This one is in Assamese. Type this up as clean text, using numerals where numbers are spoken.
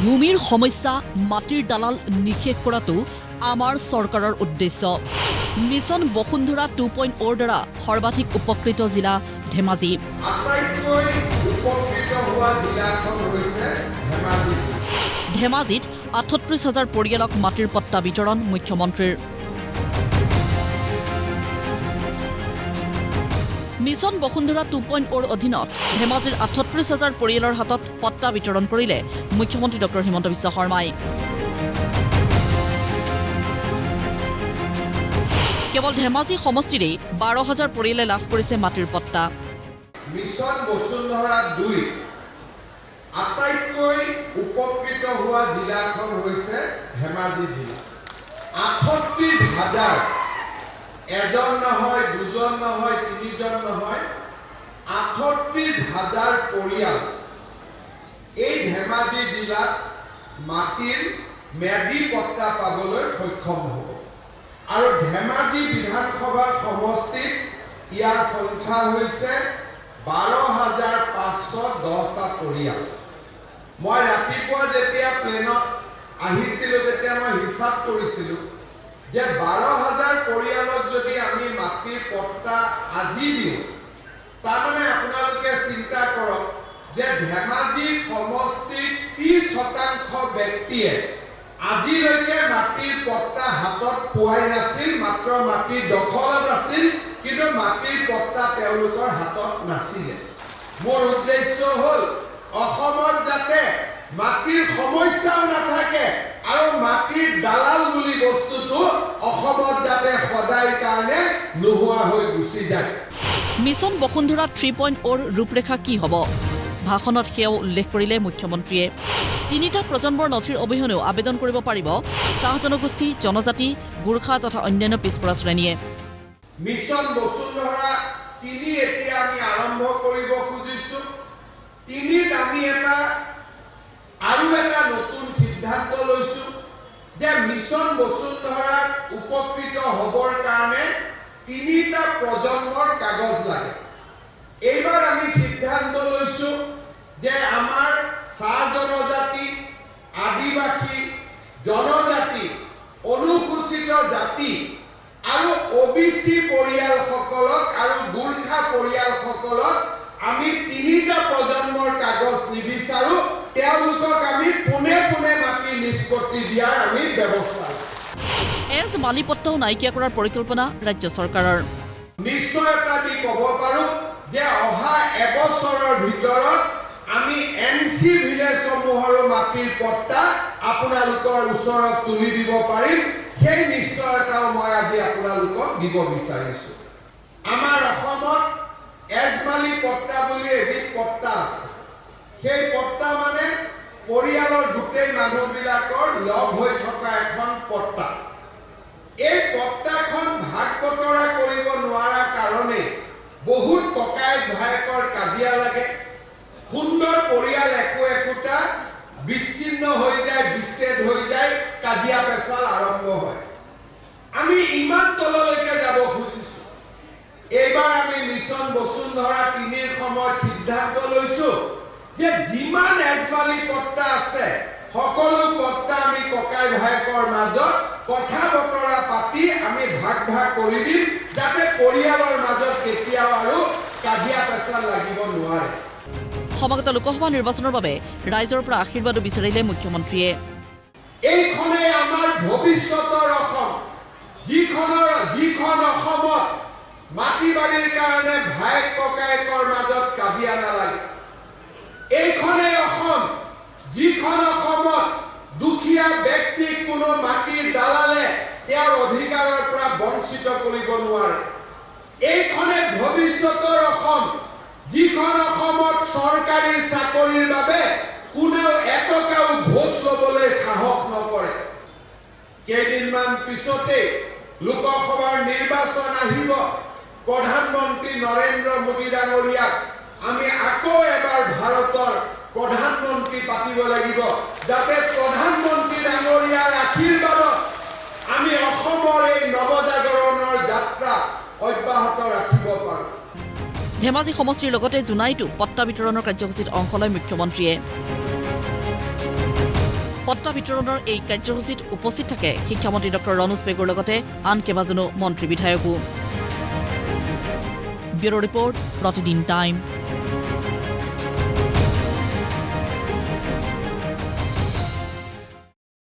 ভূমিৰ সমস্যা মাটিৰ দালাল নিষেধ কৰাটো আমাৰ চৰকাৰৰ উদ্দেশ্য। মিছন বসুন্ধৰা 2.0 দ্বাৰা সৰ্বাধিক উপকৃত জিলা ধেমাজি। ধেমাজিত ৩৮,০০০ পৰিয়ালক মাটিৰ পট্টা বিতৰণ মুখ্যমন্ত্ৰীৰ। মিছন বসুন্ধৰা 2.0 অধীনত ধেমাজিৰ ৩৮,০০০ পৰিয়ালৰ হাতত পট্টা বিতৰণ কৰিলে মুখ্যমন্ত্ৰী ডক্টৰ হিমন্ত বিশ্ব শৰ্মাই। কেৱল ধেমাজি সমষ্টিৰেই ১২,০০০ পৰিয়ালে লাভ কৰিছে মাটিৰ পট্টা। মিছন বসুন্ধৰা 2 আটাইতকৈ উপকৃত হোৱা জিলাখন হৈছে ধেমাজি জিলা। ৩৮,০০০ এজন নহয়, দুজন নহয়, তিনিজন নহয়, ৩৮,০০০ পৰিয়াল এই ধেমাজি জিলাত মাটিৰ ম্যাদী পট্টা পাবলৈ সক্ষম হ'ব। আৰু ধেমাজি বিধানসভা সমষ্টিত ইয়াৰ সংখ্যা হৈছে ১২,৫১০টা পৰিয়াল। মই ৰাতিপুৱা যেতিয়া প্লেনত আহিছিলোঁ তেতিয়া মই হিচাপ কৰিছিলোঁ যে ১২,০০০ পৰিয়ালক যদি আমি মাটিৰ পট্টা আজি দিওঁ, তাৰমানে আপোনালোকে চিন্তা কৰক যে ধেমাজি সমষ্টিৰ ৩০% ব্যক্তিয়ে আজিলৈকে মাটিৰ পট্টা হাতত পোৱাই নাছিল, মাত্ৰ মাটিৰ দখলত আছিল, কিন্তু মাটিৰ পট্টা তেওঁলোকৰ হাতত নাছিলে। মোৰ উদ্দেশ্য হ'ল অসমত যাতে মাটিৰ সমস্যাও নাথাকে আৰু মাটিৰ দালাল বুলি বস্তুটো অসমত যাতে সদায় কাৰণে নোহোৱা হৈ গুচি যায়। মিছন বসুন্ধৰা 3.0 ৰূপৰেখা কি হ'ব? ভাষণত সেয়াও উল্লেখ কৰিলে মুখ্যমন্ত্ৰীয়ে। ৩টা প্ৰজন্মৰ নথিৰ অবিহনেও আবেদন কৰিব পাৰিব চাহ জনগোষ্ঠী, জনজাতি, গোৰ্খা তথা অন্যান্য পিছপৰা শ্ৰেণীয়ে। মিছন বসুন্ধৰা 3 এতিয়া আমি আৰম্ভ কৰিব খুজিছো। 3ত আমি আৰু এটা নতুন সিদ্ধান্ত লৈছো যে মিছন বসুন্ধৰাত উপকৃত হ'বৰ কাৰণে 3টা প্ৰজন্মৰ কাগজ লাগে। এইবাৰ আমি সিদ্ধান্ত লৈছো যে আমাৰ চাহ জনজাতি, আদিবাসী, জনজাতি, অনুসূচিত জাতি আৰু OBC পৰিয়ালসকলক আৰু গোৰ্খা পৰিয়ালসকলক আমি 3টা প্ৰজন্মৰ কাগজ নিবিচাৰো, তেওঁলোকক আমি পোনে পোনে মাটি নিষ্পত্তি দিয়াৰ আমি ব্যৱস্থা লৈছো। এজ মালিপট্টাও নাইকিয়া কৰাৰ পৰিকল্পনা ৰাজ্য চৰকাৰৰ। নিশ্চয়তা দি ক'ব পাৰো যে অহা এবছৰৰ ভিতৰত আমি NC ভিলেজসমূহৰো মাটিৰ পট্টা আপোনালোকৰ ওচৰত তুলি দিব পাৰিম। সেই নিশ্চয়তাও মই আজি আপোনালোকক দিব বিচাৰিছো। আমাৰ অসমত এজমালি পট্টা বুলি এবিধ পট্টা আছে। সেই পট্টা মানে পৰিয়ালৰ গোটেই মানুহবিলাকৰ লগ হৈ থকা এখন পট্টা। এই পট্টাখন ভাগ বতৰা কৰিব নোৱাৰা কাৰণে বহুত ককায়েক ভায়েকৰ কাজিয়া লাগে। সুন্দৰ পৰিয়াল একোটা বিচ্ছিন্ন হৈ যায়, বিচ্ছেদ হৈ যায়, কাজিয়া পেচাল আৰম্ভ হয়। আমি ইমান তললৈকে যাব খুজিছো। এইবাৰ আমি মিছন বসুন্ধৰা 3ৰ সময়ত সিদ্ধান্ত লৈছো যে যিমান এজমালি পট্টা আছে সকলো পট্টা আমি ককাই ভায়েকৰ মাজত কথা বতৰা পাতি আমি ভাগ ভাগ কৰি দিম, যাতে পৰিয়ালৰ মাজত কেতিয়াও আৰু কাজিয়া পেচাল লাগিব নোৱাৰে। সমাগত লোকসভা নিৰ্বাচনৰ বাবে ৰাইজৰ পৰা আশীৰ্বাদো বিচাৰিলে মুখ্যমন্ত্ৰীয়ে। এইখনে আমাৰ ভৱিষ্যতৰ অসম, যিখন অসমত মাটি বাৰীৰ কাৰণে ভায়েক ককায়েকৰ মাজত কাজিয়া নালাগে। এইখনে অসম, যিখন অসমত দুখীয়া ব্যক্তিক কোনো মাটিৰ দালালে তেওঁৰ অধিকাৰৰ পৰা বঞ্চিত কৰিব নোৱাৰে। এইখনে ভৱিষ্যতৰ অসম, যিখন অসমত চৰকাৰী চাকৰিৰ বাবে কোনেও এটকাও ঘোষ ল'বলৈ সাহস নকৰে। কেইদিনমান পিছতে লোকসভাৰ নিৰ্বাচন আহিব। প্ৰধানমন্ত্ৰী নৰেন্দ্ৰ মোদী ডাঙৰীয়াক আমি আকৌ এবাৰ ভাৰতৰ প্ৰধানমন্ত্ৰী পাতিব লাগিব, যাতে প্ৰধানমন্ত্ৰী ডাঙৰীয়াৰ আশীৰ্বাদত আমি অসমৰ এই নৱজাগৰণৰ যাত্ৰা অব্যাহত ৰাখিব পাৰোঁ। ধেমাজি সমষ্টিৰ লগতে জোনাইতো পট্টা বিতৰণৰ কাৰ্যসূচীত অংশ লয় মুখ্যমন্ত্ৰীয়ে। পট্টা বিতৰণৰ এই কাৰ্যসূচীত উপস্থিত থাকে শিক্ষামন্ত্ৰী ডক্টৰ ৰণোজ পেগুৰ লগতে আন কেইবাজনো মন্ত্ৰী বিধায়কো। ব্যুৰো ৰিপৰ্ট, প্ৰতিদিন টাইম।